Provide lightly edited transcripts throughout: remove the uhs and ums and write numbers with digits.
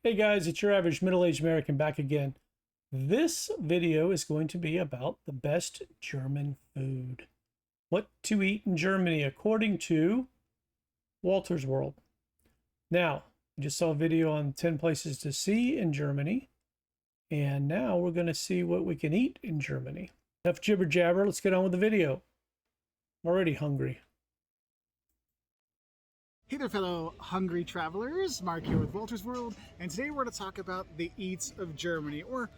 Hey guys, it's your average middle-aged American back again. This video is going to be about the best German food. What to eat in Germany according to Walter's World. Now, we just saw a video on 10 places to see in Germany. And now we're going to see what we can eat in Germany. Enough jibber jabber, let's get on with the video. I'm already hungry. Hey there, fellow hungry travelers. Mark here with Walter's World, and today we're going to talk about the eats of Germany, or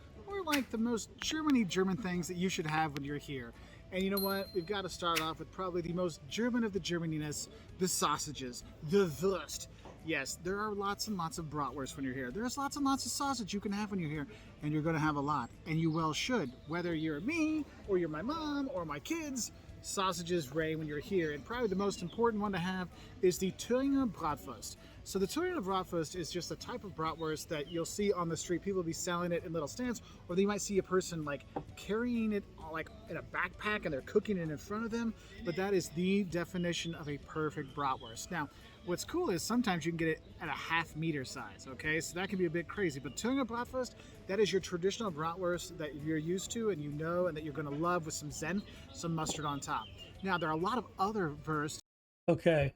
like the most German things that you should have when you're here. And you know what? We've got to start off with probably the most German of the Germaniness, the sausages, the Wurst. Yes, there are lots and lots of bratwurst when you're here. There's lots and lots of sausage you can have when you're here, and you're going to have a lot, and you well should. Whether you're me, or you're my mom, or my kids, sausages reign when you're here. And probably the most important one to have is the Thüringer Bratwurst. So the Thüringer Bratwurst is just a type of bratwurst that you'll see on the street. People will be selling it in little stands, or you might see a person like carrying it like in a backpack and they're cooking it in front of them. But that is the definition of a perfect bratwurst. Now, what's cool is sometimes you can get it at a half-meter size, okay? So that can be a bit crazy. But Thüringer Bratwurst, that is your traditional bratwurst that you're used to and you know and that you're going to love with some Senf, some mustard on top. Now, there are a lot of other wurst. Okay.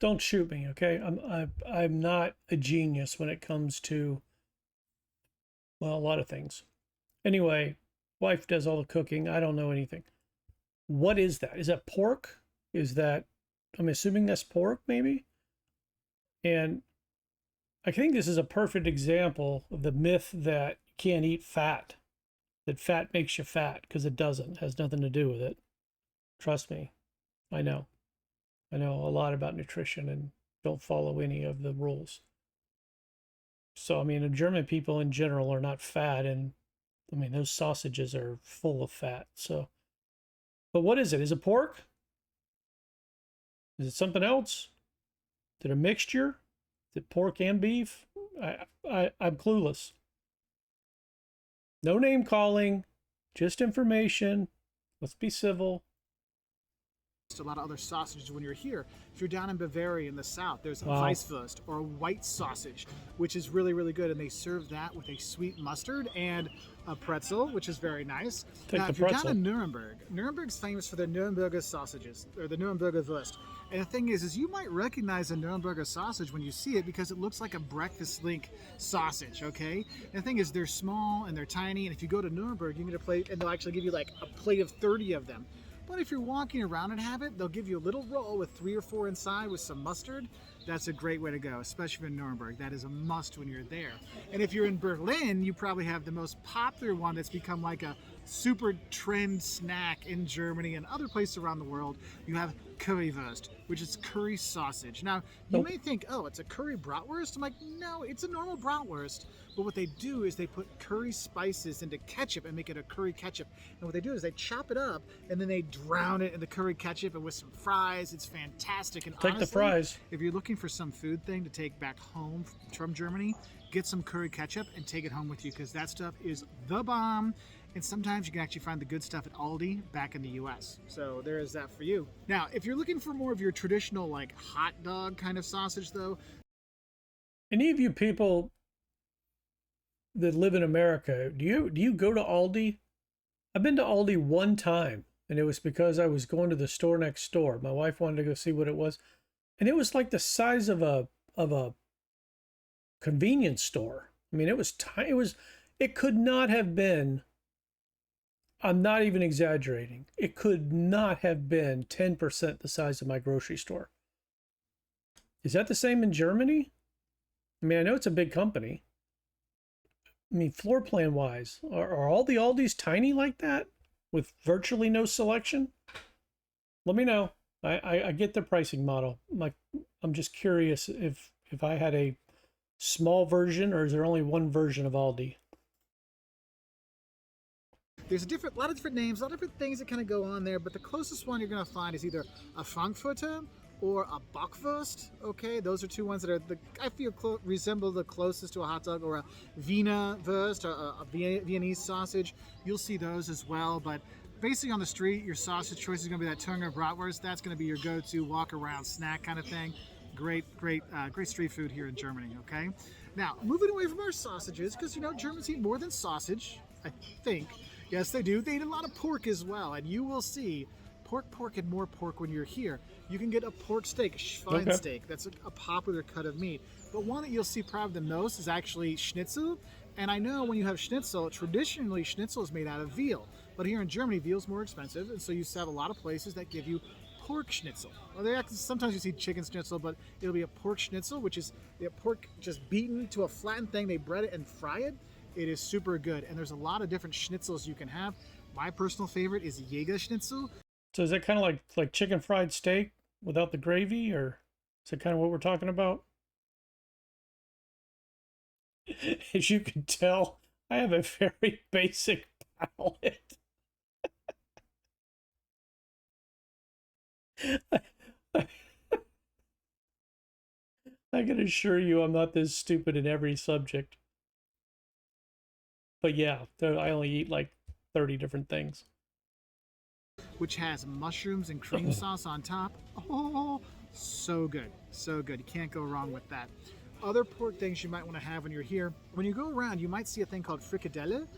Don't shoot me, okay? I'm not a genius when it comes to, well, a lot of things. Anyway, wife does all the cooking. I don't know anything. What is that? Is that pork? Is that, I'm assuming that's pork, maybe? And I think this is a perfect example of the myth that you can't eat fat, that fat makes you fat, because it doesn't. It has nothing to do with it. Trust me. I know a lot about nutrition and don't follow any of the rules. So, I mean, the German people in general are not fat, and I mean, those sausages are full of fat. So, but what is it? Is it pork? Is it something else? Is it a mixture? Is it pork and beef? I'm clueless. No name calling, just information. Let's be civil. A lot of other sausages when you're here. If you're down in Bavaria in the south, there's Weisswurst or white sausage, which is really, really good. And they serve that with a sweet mustard and a pretzel, which is very nice. Now, if you're down in Nuremberg, Nuremberg's famous for their Nuremberger sausages, or the Nuremberger Wurst. And the thing is you might recognize a Nuremberger sausage when you see it because it looks like a breakfast link sausage, okay? And the thing is, they're small and they're tiny, and if you go to Nuremberg, you can get a plate, and they'll actually give you like a plate of 30 of them. But if you're walking around and have it, they'll give you a little roll with 3 or 4 inside with some mustard. That's a great way to go, especially in Nuremberg. That is a must when you're there. And if you're in Berlin, you probably have the most popular one that's become like a super trend snack in Germany and other places around the world. You have Currywurst, which is curry sausage. Now, you may think, oh, it's a curry bratwurst? I'm like, no, it's a normal bratwurst. But what they do is they put curry spices into ketchup and make it a curry ketchup. And what they do is they chop it up and then they drown it in the curry ketchup and with some fries. It's fantastic. And take honestly, the fries. If you're looking for some food thing to take back home from Germany, get some curry ketchup and take it home with you, because that stuff is the bomb. And sometimes you can actually find the good stuff at Aldi back in the US. So there is that for you. Now, if you're looking for more of your traditional like hot dog kind of sausage though. Any of you people that live in America, do you go to Aldi? I've been to Aldi one time, and it was because I was going to the store next door. My wife wanted to go see what it was. And it was like the size of a convenience store. I mean, it was tiny. It could not have been, I'm not even exaggerating, it could not have been 10% the size of my grocery store. Is that the same in Germany? I mean, I know it's a big company. I mean, floor plan wise, are all the Aldis tiny like that with virtually no selection? Let me know. I get the pricing model. I'm just curious if I had a small version, or is there only one version of Aldi? There's a lot of different names, a lot of different things that kind of go on there, but the closest one you're going to find is either a Frankfurter or a Bockwurst. Okay, those are two ones that are I feel resemble the closest to a hot dog, or a Wiener Wurst, or a Viennese sausage. You'll see those as well, but basically on the street, your sausage choice is going to be that Thüringer Bratwurst. That's going to be your go-to walk-around snack kind of thing. Great street food here in Germany, okay? Now, moving away from our sausages, because you know Germans eat more than sausage, I think. Yes, they do. They eat a lot of pork as well, and you will see pork, and more pork when you're here. You can get a pork steak, a Schweinsteak. That's a popular cut of meat. But one that you'll see probably the most is actually schnitzel. And I know when you have schnitzel, traditionally schnitzel is made out of veal. But here in Germany, veal is more expensive, and so you have a lot of places that give you pork schnitzel. Well, sometimes you see chicken schnitzel, but it'll be a pork schnitzel, which is the pork just beaten to a flattened thing. They bread it and fry it. It is super good, and there's a lot of different schnitzels you can have. My personal favorite is Jäger schnitzel. So is that kind of like chicken fried steak without the gravy, or is it kind of what we're talking about? As you can tell, I have a very basic palate. I can assure you I'm not this stupid in every subject. But yeah, I only eat like 30 different things. Which has mushrooms and cream sauce on top. Oh, so good. So good. You can't go wrong with that. Other pork things you might want to have when you're here. When you go around, you might see a thing called frikadelle,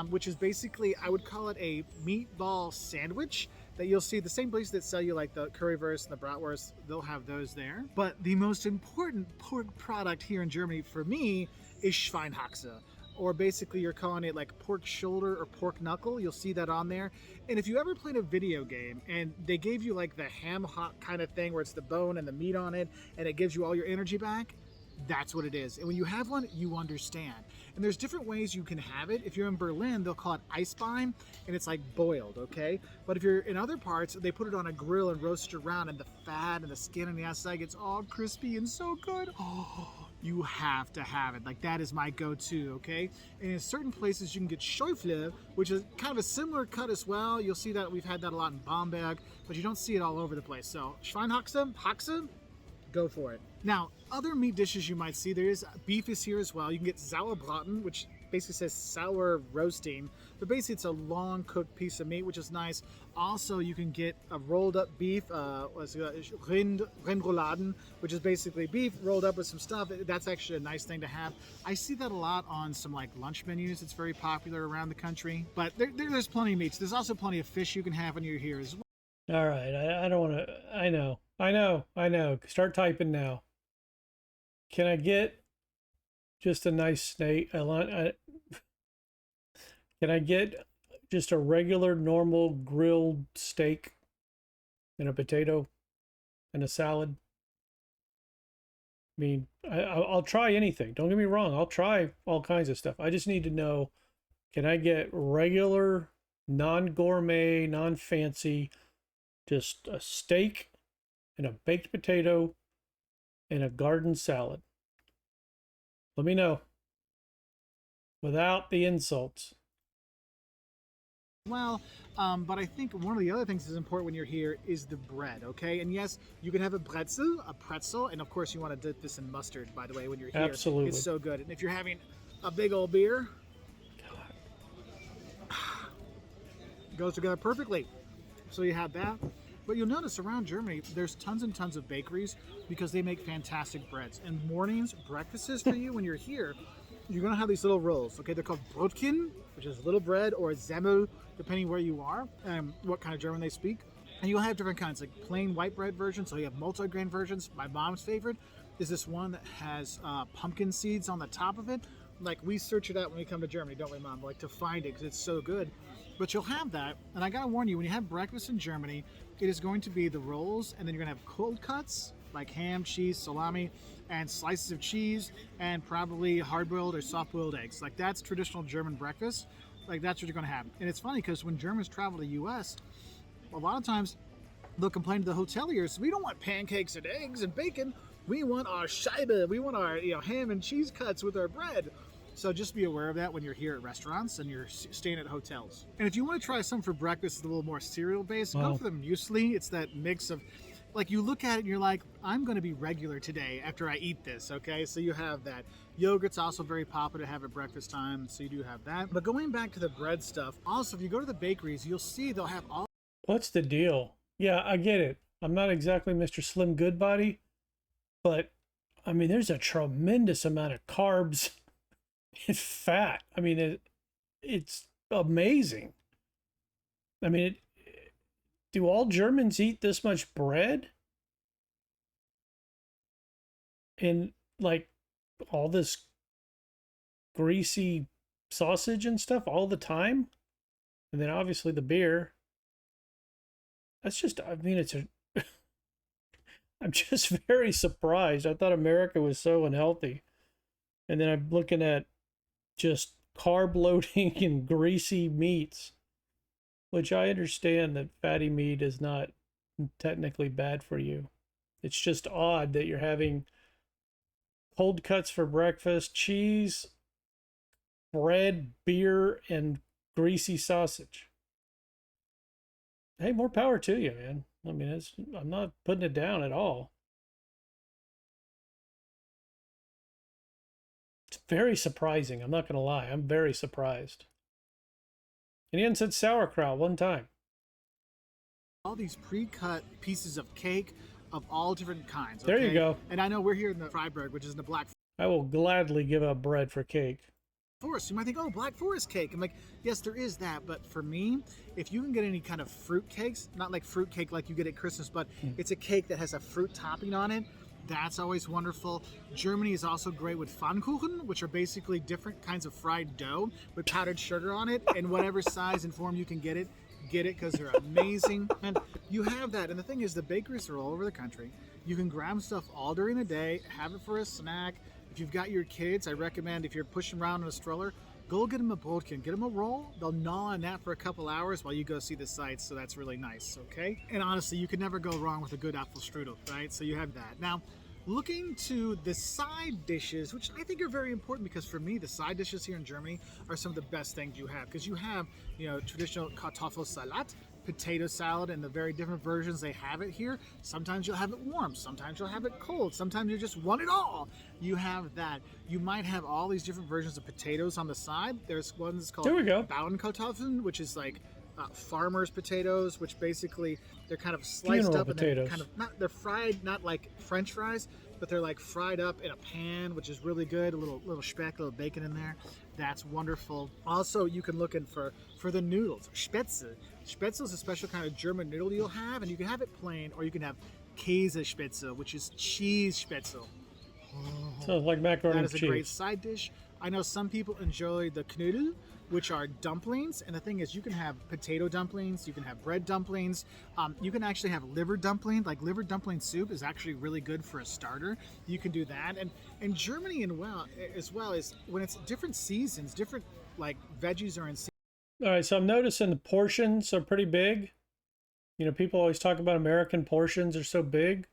which is basically, I would call it a meatball sandwich that you'll see the same places that sell you like the currywurst and the bratwurst. They'll have those there. But the most important pork product here in Germany for me is Schweinhaxe. Or basically you're calling it like pork shoulder or pork knuckle. You'll see that on there. And if you ever played a video game and they gave you like the ham hock kind of thing where it's the bone and the meat on it and it gives you all your energy back, that's what it is. And when you have one, you understand. And there's different ways you can have it. If you're in Berlin, they'll call it Eisbein, and it's like boiled, okay? But if you're in other parts, they put it on a grill and roast it around, and the fat and the skin on the outside gets all crispy and so good. Oh, you have to have it. Like, that is my go-to, okay? And in certain places, you can get Schäufle, which is kind of a similar cut as well. You'll see that we've had that a lot in Bamberg, but you don't see it all over the place. So Schweinhaxe, go for it. Now, other meat dishes you might see, beef is here as well. You can get Sauerbraten, which basically says sour roasting, but basically it's a long cooked piece of meat, which is nice. Also, you can get a rolled up beef, Rindrouladen, which is basically beef rolled up with some stuff. That's actually a nice thing to have. I see that a lot on some like lunch menus. It's very popular around the country, but there's plenty of meats. There's also plenty of fish you can have when you're here as well. All right, I don't want to, I know. Start typing now. Can I get just a nice steak? Can I get just a regular, normal grilled steak and a potato and a salad? I mean, I'll try anything. Don't get me wrong. I'll try all kinds of stuff. I just need to know, can I get regular, non-gourmet, non-fancy, just a steak and a baked potato and a garden salad? Let me know. Without the insults. Well, but I think one of the other things that's important when you're here is the bread, okay? And yes, you can have a pretzel, and of course you want to dip this in mustard, by the way, when you're here. Absolutely. It's so good. And if you're having a big old beer, it goes together perfectly. So you have that. But you'll notice around Germany, there's tons and tons of bakeries because they make fantastic breads. And mornings, breakfasts for you when you're here, you're going to have these little rolls, okay? They're called Brotchen, which is little bread, or Semmel, depending where you are and what kind of German they speak. And you'll have different kinds, like plain white bread versions, so you have multi-grain versions. My mom's favorite is this one that has pumpkin seeds on the top of it. Like, we search it out when we come to Germany, don't we, Mom? Like, to find it, because it's so good. But you'll have that, and I gotta warn you, when you have breakfast in Germany, it is going to be the rolls, and then you're gonna have cold cuts, like ham, cheese, salami, and slices of cheese, and probably hard-boiled or soft-boiled eggs. Like, that's traditional German breakfast. Like, that's what you're gonna have. And it's funny, because when Germans travel to the U.S., a lot of times they'll complain to the hoteliers, we don't want pancakes and eggs and bacon, we want our Scheibe, we want our ham and cheese cuts with our bread. So just be aware of that when you're here at restaurants and you're staying at hotels. And if you want to try something for breakfast that's a little more cereal-based, go for the muesli. It's that mix of, like, you look at it and you're like, I'm going to be regular today after I eat this, okay? So you have that. Yogurt's also very popular to have at breakfast time, so you do have that. But going back to the bread stuff, also, if you go to the bakeries, you'll see they'll have all... What's the deal? Yeah, I get it. I'm not exactly Mr. Slim Goodbody, but I mean, there's a tremendous amount of carbs and fat. I mean, it's amazing. I mean, do all Germans eat this much bread? And like all this greasy sausage and stuff all the time? And then obviously the beer. That's just, I mean, I'm just very surprised. I thought America was so unhealthy. And then I'm looking at just carb loading and greasy meats, which I understand that fatty meat is not technically bad for you. It's just odd that you're having cold cuts for breakfast, cheese, bread, beer, and greasy sausage. Hey, more power to you, man. I mean, I'm not putting it down at all. It's very surprising. I'm not going to lie. I'm very surprised. And he hadn't said sauerkraut one time. All these pre-cut pieces of cake of all different kinds. There you go. And I know we're here in the Freiburg, which is in the Black I will gladly give up bread for cake. Forest. You might think, oh, Black Forest cake. I'm like, yes, there is that. But for me, if you can get any kind of fruit cakes, not like fruit cake like you get at Christmas, but it's a cake that has a fruit topping on it, that's always wonderful. Germany is also great with Pfannkuchen, which are basically different kinds of fried dough with powdered sugar on it, and whatever size and form you can get it because they're amazing. And you have that. And the thing is, the bakeries are all over the country. You can grab stuff all during the day, have it for a snack. If you've got your kids, I recommend, if you're pushing around in a stroller, go get them a Brotkin, get them a roll. They'll gnaw on that for a couple hours while you go see the sights, so that's really nice, okay? And honestly, you can never go wrong with a good apple strudel, right? So you have that. Now, looking to the side dishes, which I think are very important, because for me, the side dishes here in Germany are some of the best things you have, because you have, traditional Kartoffelsalat, potato salad, and the very different versions they have it here. Sometimes you'll have it warm, sometimes you'll have it cold, sometimes you just want it all. You have that. You might have all these different versions of potatoes on the side. There's one that's called Bauernkartoffeln, which is like farmers' potatoes, which basically they're kind of sliced Funeral up potatoes. and then they're fried, not like French fries, but they're like fried up in a pan, which is really good. A little speck, a little bacon in there. That's wonderful. Also, you can look in for the noodles. Spätzle. Spätzle is a special kind of German noodle you'll have, and you can have it plain, or you can have Käsespätzle, which is cheese spätzle. Sounds like macaroni That and is cheese. a great side dish. I know some people enjoy the Knödel, which are dumplings. And the thing is, you can have potato dumplings, you can have bread dumplings, you can actually have liver dumpling. Like liver dumpling soup is actually really good for a starter. You can do that. And Germany as well is when it's different seasons, different like veggies are in season. All right, so I'm noticing the portions are pretty big. People always talk about American portions are so big.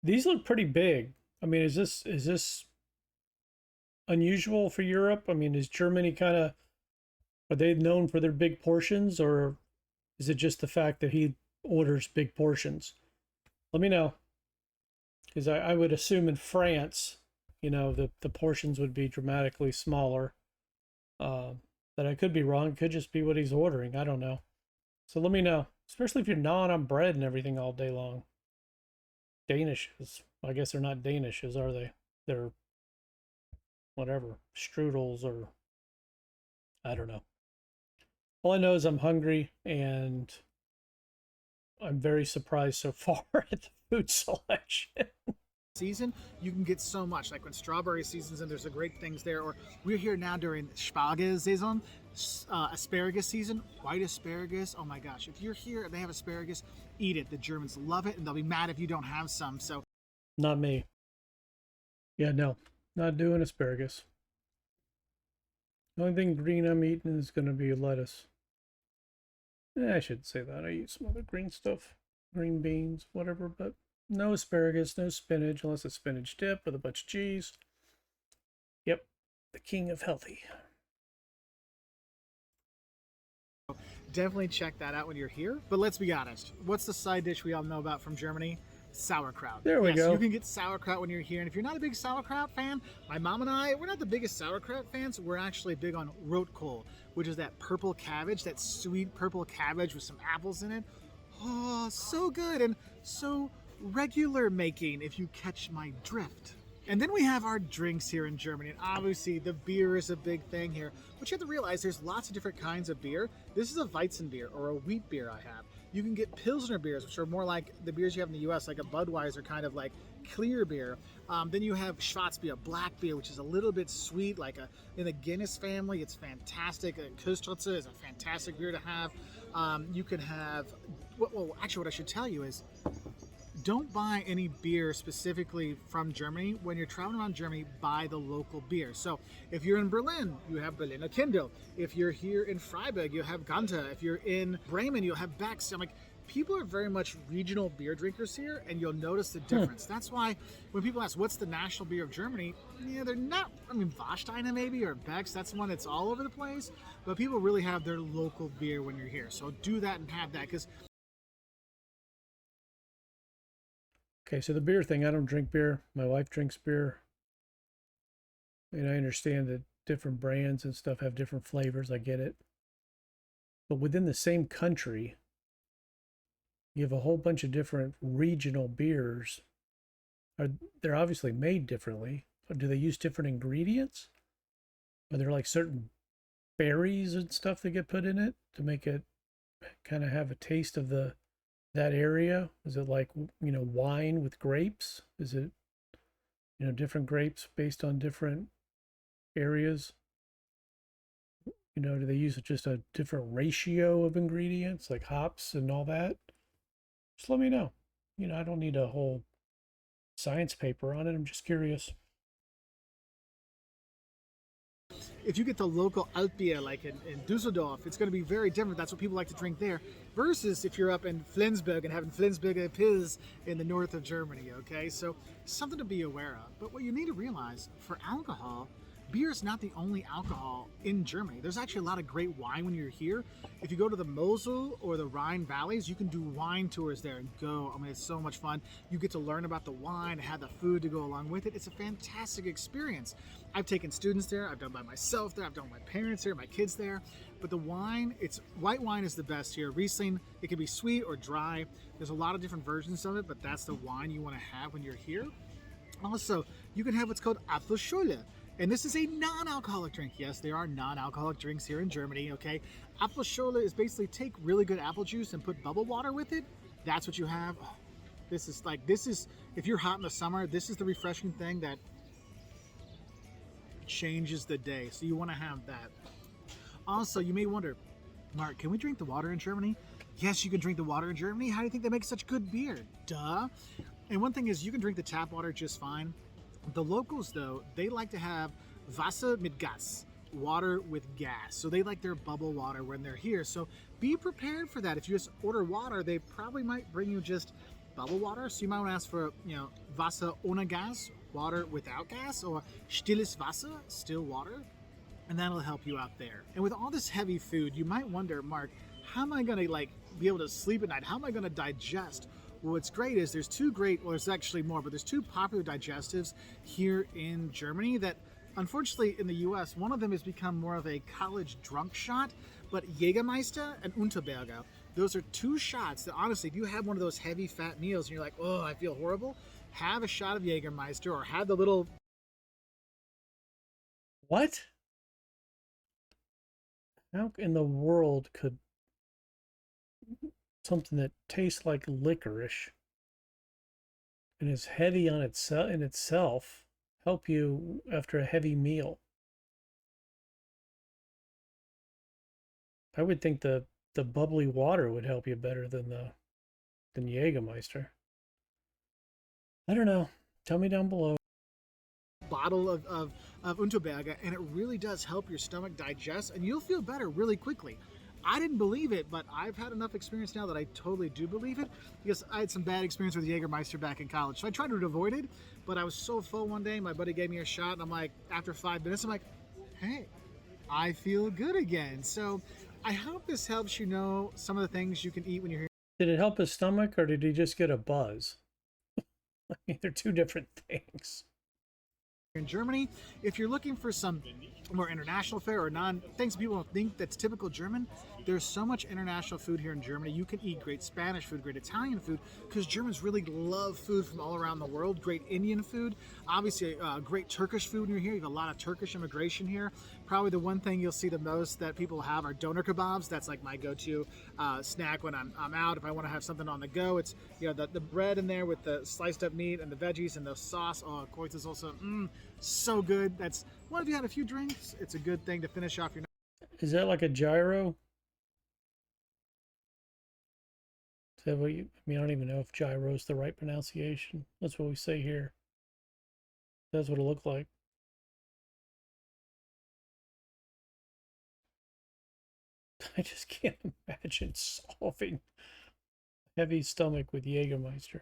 These look pretty big. I mean, is this unusual for Europe? I mean, is Germany are they known for their big portions, or is it just the fact that he orders big portions? Let me know. Because I would assume in France, the portions would be dramatically smaller. But I could be wrong. It could just be what he's ordering. I don't know. So let me know. Especially if you're gnawing on bread and everything all day long. Danishes. I guess they're not Danishes, are they? They're whatever. Strudels or I don't know. All I know is I'm hungry and I'm very surprised so far at the food selection. Season, you can get so much. Like when strawberry season's and there's a great things there. Or we're here now during Spargel season, asparagus season, white asparagus. Oh my gosh, if you're here and they have asparagus, eat it. The Germans love it, and they'll be mad if you don't have some. So, not me. Yeah, no, not doing asparagus. The only thing green I'm eating is going to be lettuce. I shouldn't say that. I eat some other green stuff, green beans, whatever, but no asparagus, no spinach, unless it's spinach dip with a bunch of cheese. Yep, the king of healthy. definitely check that out when you're here. But let's be honest, what's the side dish we all know about from Germany? Sauerkraut. There we go. You can get sauerkraut when you're here. And if you're not a big sauerkraut fan, my mom and I, we're not the biggest sauerkraut fans. We're actually big on rotkohl, which is that purple cabbage, that sweet purple cabbage with some apples in it. Oh, so good and so regular making, if you catch my drift. And then we have our drinks here in Germany. And obviously, the beer is a big thing here. But you have to realize there's lots of different kinds of beer. This is a Weizen beer or a wheat beer I have. You can get Pilsner beers, which are more like the beers you have in the US, like a Budweiser kind of like clear beer. Then you have Schwarzbier, black beer, which is a little bit sweet, like in the Guinness family. It's fantastic. Köstritze is a fantastic beer to have. You can have, well, actually, what I should tell you is, don't buy any beer specifically from Germany. When you're traveling around Germany, buy the local beer. So if you're in Berlin, you have Berliner Kindl. If you're here in Freiburg, you have Ganta. If you're in Bremen, you'll have Beck's. I'm like, people are very much regional beer drinkers here, and you'll notice the difference. That's why when people ask, what's the national beer of Germany? Yeah, they're not, I mean, Warsteiner maybe, or Beck's. That's one that's all over the place. But people really have their local beer when you're here. So do that and have that, because Okay, so the beer thing, I don't drink beer. My wife drinks beer. And I understand that different brands and stuff have different flavors. I get it. But within the same country, you have a whole bunch of different regional beers. They're obviously made differently. Or do they use different ingredients? Are there like certain berries and stuff that get put in it to make it kind of have a taste of that area? Is it like, wine with grapes? Is it, different grapes based on different areas? Do they use just a different ratio of ingredients, like hops and all that? Just let me know. I don't need a whole science paper on it. I'm just curious. if you get the local Altbier, like in Dusseldorf, it's going to be very different. That's what people like to drink there. Versus if you're up in Flensburg and having Flensburger Pils in the north of Germany, okay? So something to be aware of. But what you need to realize, for alcohol, beer is not the only alcohol in Germany. There's actually a lot of great wine when you're here. If you go to the Mosel or the Rhine valleys, you can do wine tours there and go. I mean, it's so much fun. You get to learn about the wine, have the food to go along with it. It's a fantastic experience. I've taken students there. I've done by myself there. I've done with my parents there, my kids there. But the wine, white wine is the best here. Riesling, it can be sweet or dry. There's a lot of different versions of it, but that's the wine you want to have when you're here. Also, you can have what's called Apfelschorle. And this is a non-alcoholic drink. Yes, there are non-alcoholic drinks here in Germany, okay? Apfelschorle is basically take really good apple juice and put bubble water with it. That's what you have. Oh, this is, if you're hot in the summer, this is the refreshing thing that changes the day. So you want to have that. Also, you may wonder, Mark, can we drink the water in Germany? Yes, you can drink the water in Germany. How do you think they make such good beer? Duh. And one thing is, you can drink the tap water just fine. The locals, though, they like to have Wasser mit Gas, water with gas. So they like their bubble water when they're here. So be prepared for that. If you just order water, they probably might bring you just bubble water. So you might want to ask for, Wasser ohne Gas, water without gas, or stilles Wasser, still water. And that'll help you out there. And with all this heavy food, you might wonder, Mark, how am I going to be able to sleep at night? How am I going to digest? Well, what's great is there's there's actually more, but there's two popular digestives here in Germany that, unfortunately, in the US, one of them has become more of a college drunk shot, but Jägermeister and Unterberger, those are two shots that, honestly, if you have one of those heavy fat meals and you're like, oh, I feel horrible, have a shot of Jägermeister or have the little... What? How in the world could something that tastes like licorice and is heavy on itself help you after a heavy meal? I would think the bubbly water would help you better than Jägermeister. I don't know. Tell me down below. Bottle of Unterberger, and it really does help your stomach digest, and you'll feel better really quickly. I didn't believe it, but I've had enough experience now that I totally do believe it, because I had some bad experience with Jägermeister back in college. So I tried to avoid it, but I was so full one day, my buddy gave me a shot, and I'm like, after 5 minutes, I'm like, hey, I feel good again. So I hope this helps you know some of the things you can eat when you're here. Did it help his stomach, or did he just get a buzz? I mean, they're two different things. in Germany. If you're looking for some more international fare or things people don't think that's typical German, there's so much international food here in Germany. You can eat great Spanish food, great Italian food, because Germans really love food from all around the world. Great Indian food, obviously great Turkish food when you're here. You have a lot of Turkish immigration here. Probably the one thing you'll see the most that people have are doner kebabs. That's like my go-to snack when I'm out. If I want to have something on the go, it's the bread in there with the sliced up meat and the veggies and the sauce. Oh, of course, is also so good. That's one. If you had a few drinks, it's a good thing to finish off your night. Is that like a gyro? Is that what you, I mean, I don't even know if gyro is the right pronunciation. That's what we say here. That's what it looked like. I just can't imagine solving a heavy stomach with Jägermeister.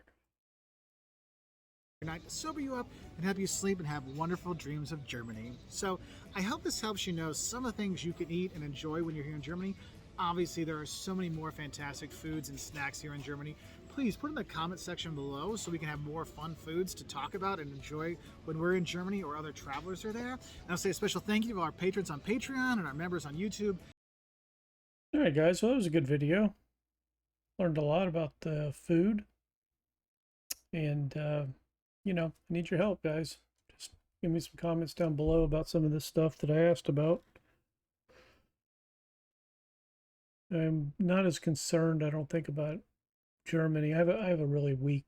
Night to sober you up and help you sleep and have wonderful dreams of Germany. So I hope this helps you know some of the things you can eat and enjoy when you're here in Germany. Obviously, there are so many more fantastic foods and snacks here in Germany. Please put in the comment section below so we can have more fun foods to talk about and enjoy when we're in Germany or other travelers are there. And I'll say a special thank you to our patrons on Patreon and our members on YouTube. All right, guys. Well, that was a good video. Learned a lot about food. And, I need your help, guys. Just give me some comments down below about some of this stuff that I asked about. I'm not as concerned, I don't think, about Germany. I have a really weak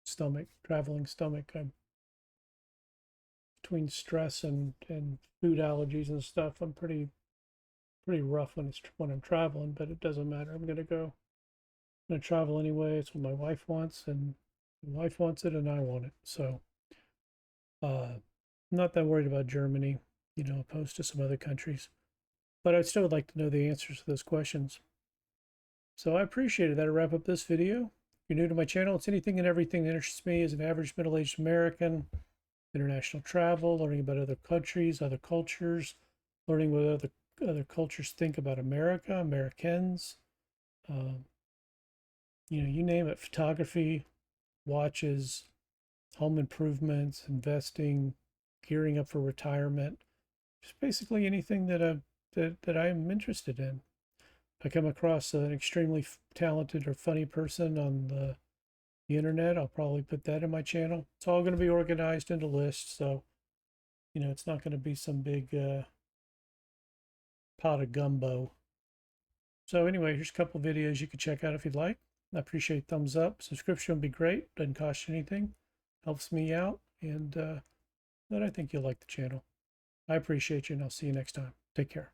stomach, traveling stomach. I'm between stress and food allergies and stuff. I'm pretty rough when I'm traveling, but it doesn't matter. I'm gonna travel anyway. It's what my wife wants, and my wife wants it, and I want it. So, I'm not that worried about Germany, opposed to some other countries. But I'd still like to know the answers to those questions. So I appreciate it. That'll wrap up this video. If you're new to my channel, it's anything and everything that interests me as an average middle-aged American. International travel, learning about other countries, other cultures, learning what other cultures think about America, Americans. You name it, photography, watches, home improvements, investing, gearing up for retirement. Just basically anything that I am interested in. If I come across an extremely talented or funny person on the internet, I'll probably put that in my channel. It's all going to be organized into lists, so it's not going to be some big pot of gumbo. So anyway, here's a couple videos you can check out if you'd like. I appreciate thumbs up. Subscription would be great. Doesn't cost you anything. Helps me out, and but I think you'll like the channel. I appreciate you, and I'll see you next time. Take care.